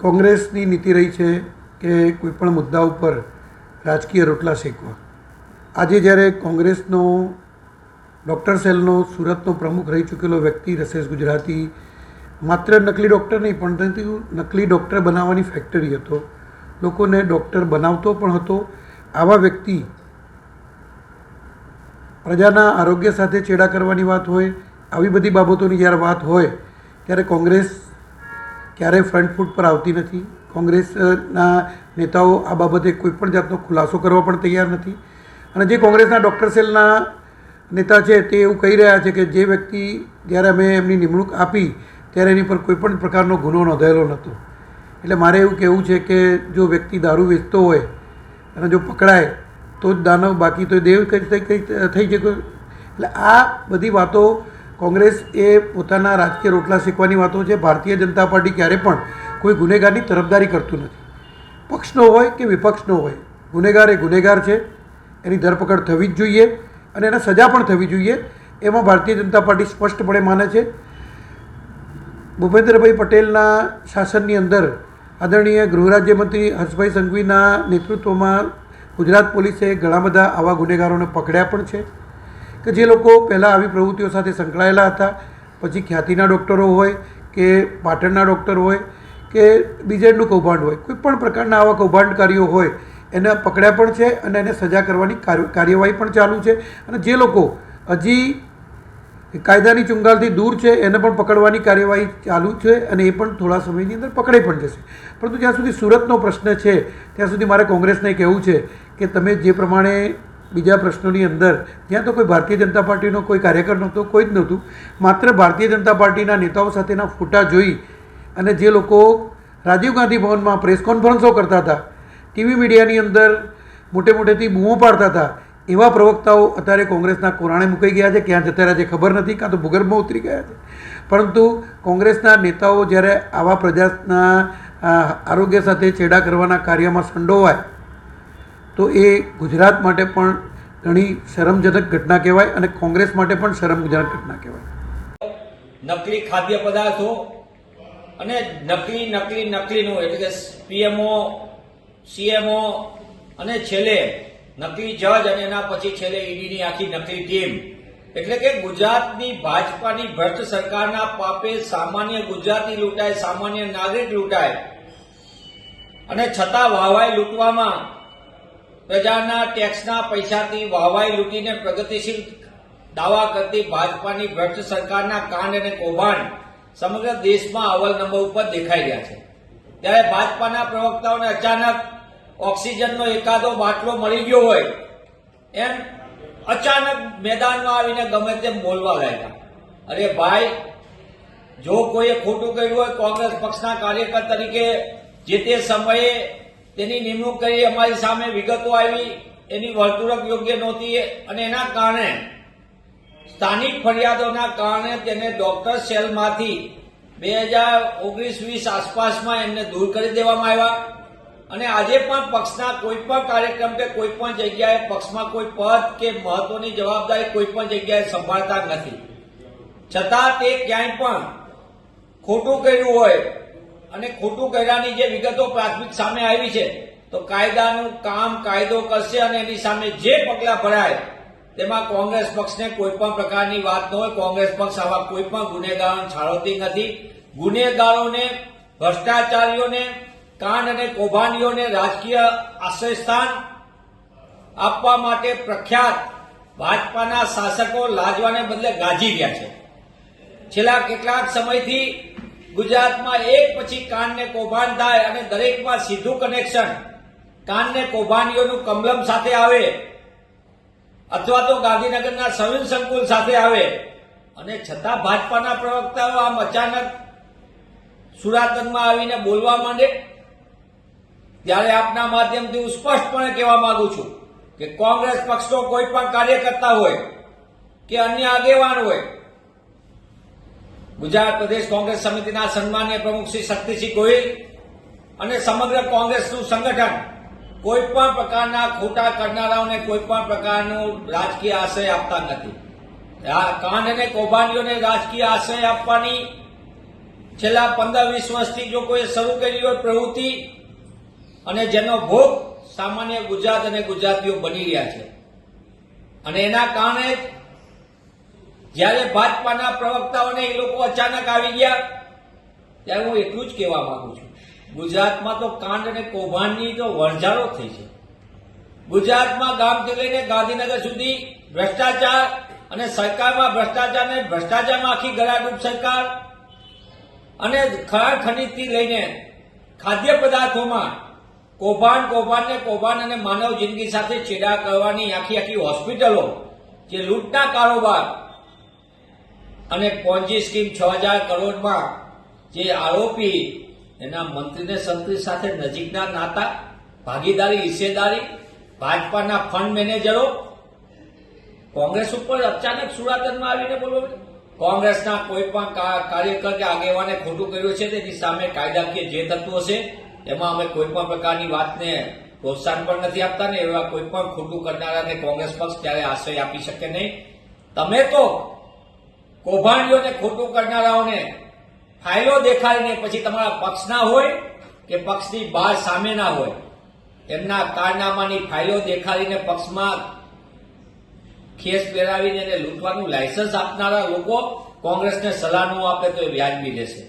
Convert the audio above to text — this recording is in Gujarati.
કોંગ્રેસની નીતિ રહી છે કે કોઈપણ મુદ્દા ઉપર રાજકીય રોટલા શેકવા. આજે જ્યારે કોંગ્રેસનો ડૉક્ટર સેલનો સુરતનો પ્રમુખ રહી ચૂકેલો વ્યક્તિ રસેશ ગુજરાતી માત્ર નકલી ડૉક્ટર નહીં પણ નકલી ડૉક્ટર બનાવવાની ફેક્ટરી હતો, લોકોને ડૉક્ટર બનાવતો પણ હતો. આવા વ્યક્તિ પ્રજાના આરોગ્ય સાથે ચેડા કરવાની વાત હોય, આવી બધી બાબતોની જ્યારે વાત હોય ત્યારે કોંગ્રેસ ક્યારેય ફ્રન્ટ ફૂટ પર આવતી નથી. કોંગ્રેસના નેતાઓ આ બાબતે કોઈપણ જાતનો ખુલાસો કરવા પણ તૈયાર નથી. અને જે કોંગ્રેસના ડૉક્ટર સેલના નેતા છે તે એવું કહી રહ્યા છે કે જે વ્યક્તિ જ્યારે અમે એમની નિમણૂક આપી ત્યારે એની પર કોઈપણ પ્રકારનો ગુનો નોંધાયેલો નહોતો. એટલે મારે એવું કહેવું છે કે જો વ્યક્તિ દારૂ વેચતો હોય અને જો પકડાય તો જ દાનવ, બાકી તો દેવ કંઈ થઈ શકે. એટલે આ બધી વાતો કોંગ્રેસ એ પોતાના રાજકીય રોટલા શેકવાની વાતો છે. ભારતીય જનતા પાર્ટી ક્યારે પણ કોઈ ગુનેગારની તરફદારી કરતું નથી. પક્ષનો હોય કે વિપક્ષનો હોય, ગુનેગાર એ ગુનેગાર છે, એની ધરપકડ થવી જ જોઈએ અને એને સજા પણ થવી જોઈએ. એમાં ભારતીય જનતા પાર્ટી સ્પષ્ટપણે માને છે. ભૂપેન્દ્રભાઈ પટેલના શાસનની અંદર આદરણીય ગૃહરાજ્યમંત્રી હર્ષભાઈ સંઘવીના નેતૃત્વમાં ગુજરાત પોલીસે ઘણા બધા આવા ગુનેગારોને પકડ્યા પણ છે કે જે લોકો પહેલાં આવી પ્રવૃત્તિઓ સાથે સંકળાયેલા હતા. પછી ખ્યાતિના ડૉક્ટરો હોય કે પાટણના ડૉક્ટર હોય કે બીજેડનું કૌભાંડ હોય, કોઈ પણ પ્રકારના આવા કૌભાંડકારીઓ હોય એને પકડ્યા પણ છે અને એને સજા કરવાની કાર્યવાહી પણ ચાલુ છે. અને જે લોકો હજી કાયદાની ચુંગાલથી દૂર છે એને પણ પકડવાની કાર્યવાહી ચાલુ છે અને એ પણ થોડા સમયની અંદર પકડાઈ પણ જશે. પરંતુ જ્યાં સુધી સુરતનો પ્રશ્ન છે ત્યાં સુધી મારે કોંગ્રેસને કહેવું છે કે તમે જે પ્રમાણે બીજા પ્રશ્નોની અંદર જ્યાં તો કોઈ ભારતીય જનતા પાર્ટીનો કોઈ કાર્યકર નહોતો, કોઈ જ નહોતું, માત્ર ભારતીય જનતા પાર્ટીના નેતાઓ સાથેના ફોટા જોઈ અને જે લોકો રાજીવ ગાંધી ભવનમાં પ્રેસ કોન્ફરન્સો કરતા હતા, ટીવી મીડિયાની અંદર મોટે મોટેથી બૂમો પાડતા હતા, એવા પ્રવક્તાઓ અત્યારે કોંગ્રેસના કોરાણે મુકાઈ ગયા છે. ક્યાં જતા રહ્યા છે ખબર નથી, કાં તો ભૂગર્ભમાં ઉતરી ગયા છે. પરંતુ કોંગ્રેસના નેતાઓ જ્યારે આવા પ્રજાના આરોગ્ય સાથે ચેડા કરવાના કાર્યમાં સંડોવાય તો એ ગુજરાત માટે પણ ઘણી શરમજનક ઘટના કહેવાય અને કોંગ્રેસ માટે પણ શરમજનક ઘટના કહેવાય. નકલી ખાદ્ય પદાર્થો અને નકલીનું એટલે કે પીએમઓ, સીએમઓ અને છેલ્લે નકલી જજ અને એના પછી છેલ્લે ઈડીની આખી નકલી ટીમ. એટલે કે ગુજરાતની ભાજપાની ભ્રષ્ટ સરકારના પાપે સામાન્ય ગુજરાતી લૂંટાય, સામાન્ય નાગરિક લૂંટાય અને છતાં વાહવાઈ લૂંટવામાં પ્રજાના ટેક્સના પૈસાથી વાહવાઈ લૂંટીને પ્રગતિશીલ દાવા કરતી ભાજપાની ભ્રષ્ટ સરકારના કાંડ અને કૌભાંડ સમગ્ર દેશમાં અવ્વલ નંબર ઉપર દેખાઈ રહ્યા છે. ત્યારે ભાજપાના પ્રવક્તાઓને અચાનક ઓક્સિજનનો એકાદો બાટલો મળી ગયો હોય એમ અચાનક મેદાનમાં આવીને ગમે તેમ બોલવા લાગ્યા. અરે ભાઈ, જો કોઈએ ખોટું કર્યું હોય, કોંગ્રેસ પક્ષના કાર્યકર તરીકે જે તે સમયે તેની નિમણૂક કરી, અમારી સામે વિગતો આવી, એની વર્તણૂક યોગ્ય નહોતી અને એના કારણે સ્થાનિક ફરિયાદોના કારણે તેને ડોક્ટર સેલમાંથી 2019-20 આસપાસમાં એમને દૂર કરી દેવામાં આવ્યા. અને આજે પણ પક્ષના કોઈ પણ કાર્યક્રમ કે કોઈ પણ જગ્યાએ પક્ષમાં કોઈ પદ કે મહત્વની જવાબદારી કોઈ પણ જગ્યાએ સંભાળતા નથી. છતાં તે ક્યાંય પણ ખોટું કર્યું હોય અને ખોટું કર્યાની જે વિગતો પ્રાથમિક સામે આવી છે તો કાયદાનું કામ કાયદો કરશે અને એની સામે જે પગલાં ભરાય તેમાં કોંગ્રેસ પક્ષને કોઈ પણ પ્રકારની વાત ન હોય. કોંગ્રેસ પક્ષ આવા કોઈ પણ ગુનેગારોને છાળવતી નથી. ગુનેગારોને, ભ્રષ્ટાચારીઓને, કાંડ અને કૌભાંડીઓને રાજકીય આશ્રયસ્થાન આપવા માટે પ્રખ્યાત ભાજપાના શાસકો લાજવાને બદલે ગાજી રહ્યા છે. છેલ્લા કેટલાક સમયથી ગુજરાતમાં એક પછી કાંડ ને કૌભાંડ થાય અને દરેકમાં સીધું કનેક્શન કાંડ ને કૌભાંડીઓનું કમલમ સાથે આવે અથવા તો ગાંધીનગરના સવિન સંકુલ સાથે આવે અને છતાં ભાજપાના પ્રવક્તાઓ આમ અચાનક સુરાતનમાં આવીને બોલવા માંડે. ત્યારે આપના માધ્યમથી હું સ્પષ્ટપણે કહેવા માંગુ છું કે કોંગ્રેસ પક્ષનો કોઈ પણ કાર્યકર્તા હોય કે અન્ય આગેવાન હોય, ગુજરાત પ્રદેશ કોંગ્રેસ સમિતિના સન્માનીય પ્રમુખ શ્રી શક્તિસિંહ ગોહિલ અને સમગ્ર કોંગ્રેસનું સંગઠન કોઈ પણ પ્રકારના ખોટા કરનારાઓને કોઈ પણ પ્રકારનું રાજકીય આશ્રય આપતા નથી. કાંડ અને કૌભાંડીઓને રાજકીય આશ્રય આપવાની છેલ્લા 15-20 વર્ષથી જો કોઈ શરૂ કરી હોય પ્રવૃત્તિ અને જેનો ભોગ સામાન્ય ગુજરાત અને ગુજરાતીઓ બની રહ્યા છે. અને એના કારણે જ જ્યારે ભાજપાના પ્રવક્તાઓને એ લોકો અચાનક આવી ગયા ત્યારે હું એટલું જ કહેવા માંગુ છું, ગુજરાતમાં તો કાંડ અને કૌભાંડની તો વણઝારો થઈ છે. ગુજરાતમાં ગામથી લઈને ગાંધીનગર સુધી ભ્રષ્ટાચાર અને સરકારમાં ભ્રષ્ટાચારને ભ્રષ્ટાચારમાં આખી ગળાડૂબ સરકાર અને ખરાબ ખનીજથી લઈને ખાદ્ય પદાર્થોમાં કૌભાંડ અને માનવ જિંદગી સાથે છેડા કરવાની આખી હોસ્પિટલો, જે લૂંટના કારોબાર અને પોન્જી સ્કીમ 6,000 કરોડમાં જે આરોપી એના મંત્રીને સંત્રી સાથે નજીકના નાતા, ભાગીદારી, હિસ્સેદારી, ભાજપાના ફંડ મેનેજરો કોંગ્રેસ ઉપર અચાનક સુરાતનમાં આવીને બોલો. કોંગ્રેસના કોઈ પણ કાર્યકર કે આગેવાને ખોટું કર્યું છે તેની સામે કાયદાકીય જે તત્વો છે એમાં અમે કોઈ પણ પ્રકારની વાતને પ્રોત્સાહન પણ નથી આપતા ને એવા કોઈ પણ ખોટું કરનારાને કોંગ્રેસ પક્ષ ત્યારે આશ્રય આપી શકે નહીં. તમે તો કૌભાંડીઓને ખોટું કરનારાઓને ફાઇલો દેખાડીને પછી તમારા પક્ષના હોય કે પક્ષની બહાર સામેના હોય એમના કારનામાની ફાઇલો દેખાડીને પક્ષમાં ખેસ પહેરાવીને એને લૂંટવાનું લાયસન્સ આપનારા લોકો કોંગ્રેસને સલાહ ન આપે તો એ વ્યાજબી લેશે.